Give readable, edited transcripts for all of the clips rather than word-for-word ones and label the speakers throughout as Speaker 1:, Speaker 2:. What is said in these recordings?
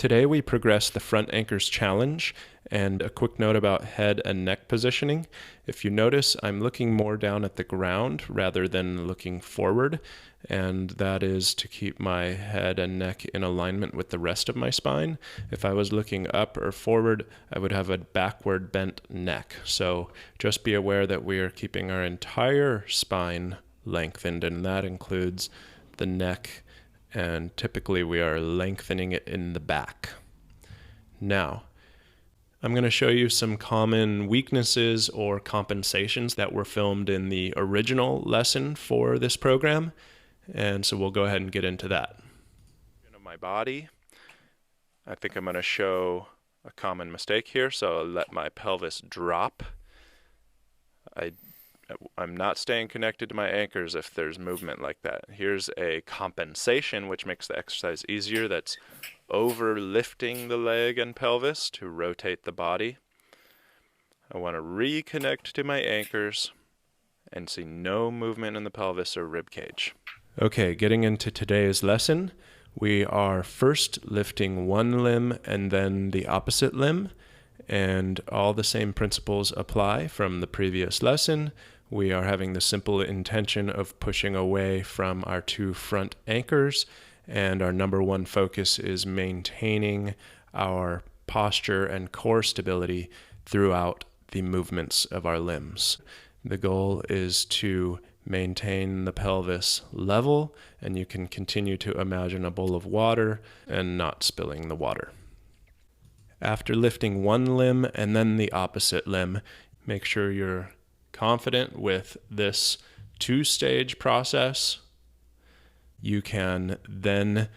Speaker 1: Today we progress the front anchors challenge, and a quick note about head and neck positioning. If you notice, I'm looking more down at the ground rather than looking forward, and that is to keep my head and neck in alignment with the rest of my spine. If I was looking up or forward, I would have a backward bent neck. So just be aware that we are keeping our entire spine lengthened, and that includes the neck, and typically we are lengthening it in the back. Now, I'm going to show you some common weaknesses or compensations that were filmed in the original lesson for this program, and so we'll go ahead and get into that. My body, I think I'm going to show a common mistake here, so I'll let my pelvis drop. I'm not staying connected to my anchors if there's movement like that. Here's a compensation which makes the exercise easier. That's over lifting the leg and pelvis to rotate the body. I want to reconnect to my anchors and see no movement in the pelvis or rib cage. Okay, getting into today's lesson, we are first lifting one limb and then the opposite limb, and all the same principles apply from the previous lesson. We are having the simple intention of pushing away from our two front anchors, and our number one focus is maintaining our posture and core stability throughout the movements of our limbs. The goal is to maintain the pelvis level, and you can continue to imagine a bowl of water and not spilling the water. After lifting one limb and then the opposite limb, make sure you're confident with this two-stage process. You can then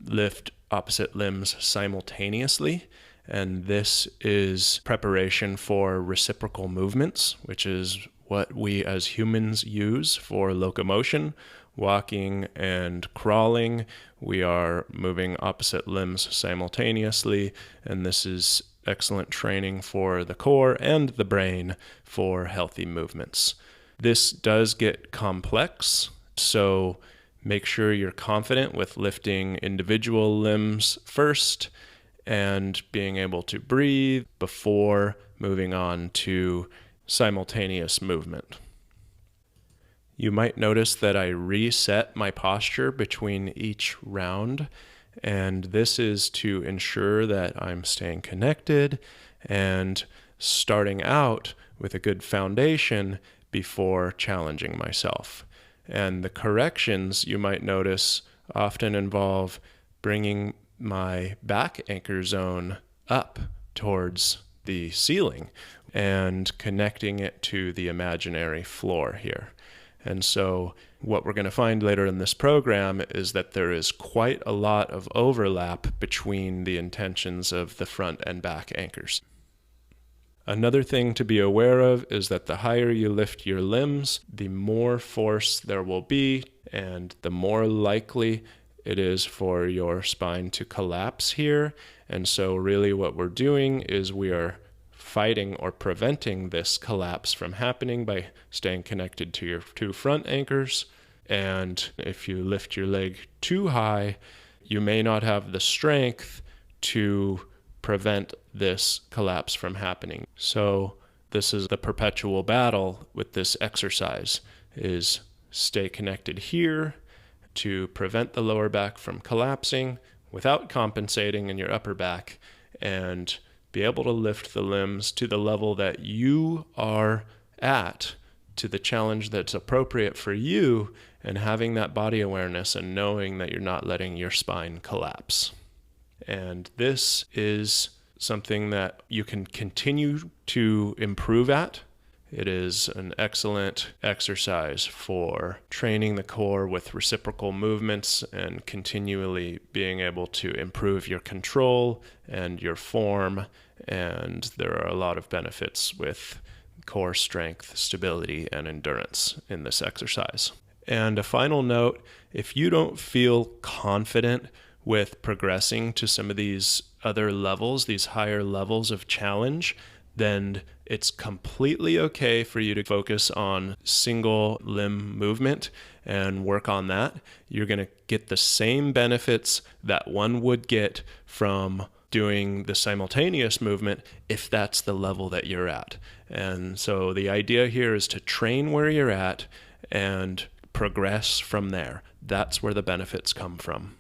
Speaker 1: lift opposite limbs simultaneously, and this is preparation for reciprocal movements, which is what we as humans use for locomotion. Walking and crawling, we are moving opposite limbs simultaneously, and this is excellent training for the core and the brain for healthy movements. This does get complex, so make sure you're confident with lifting individual limbs first and being able to breathe before moving on to simultaneous movement. You might notice that I reset my posture between each round, and this is to ensure that I'm staying connected and starting out with a good foundation before challenging myself. And the corrections you might notice often involve bringing my back anchor zone up towards the ceiling and connecting it to the imaginary floor here. And so what we're going to find later in this program is that there is quite a lot of overlap between the intentions of the front and back anchors. Another thing to be aware of is that the higher you lift your limbs, the more force there will be, and the more likely it is for your spine to collapse here. And so really what we're doing is we are fighting or preventing this collapse from happening by staying connected to your two front anchors. And if you lift your leg too high, you may not have the strength to prevent this collapse from happening. So this is the perpetual battle with this exercise, is stay connected here to prevent the lower back from collapsing without compensating in your upper back, and be able to lift the limbs to the level that you are at, to the challenge that's appropriate for you, and having that body awareness and knowing that you're not letting your spine collapse. And this is something that you can continue to improve at. It is an excellent exercise for training the core with reciprocal movements and continually being able to improve your control and your form. And there are a lot of benefits with core strength, stability, and endurance in this exercise. And a final note, if you don't feel confident with progressing to some of these other levels, these higher levels of challenge, then it's completely okay for you to focus on single limb movement and work on that. You're going to get the same benefits that one would get from doing the simultaneous movement if that's the level that you're at. And so the idea here is to train where you're at and progress from there. That's where the benefits come from.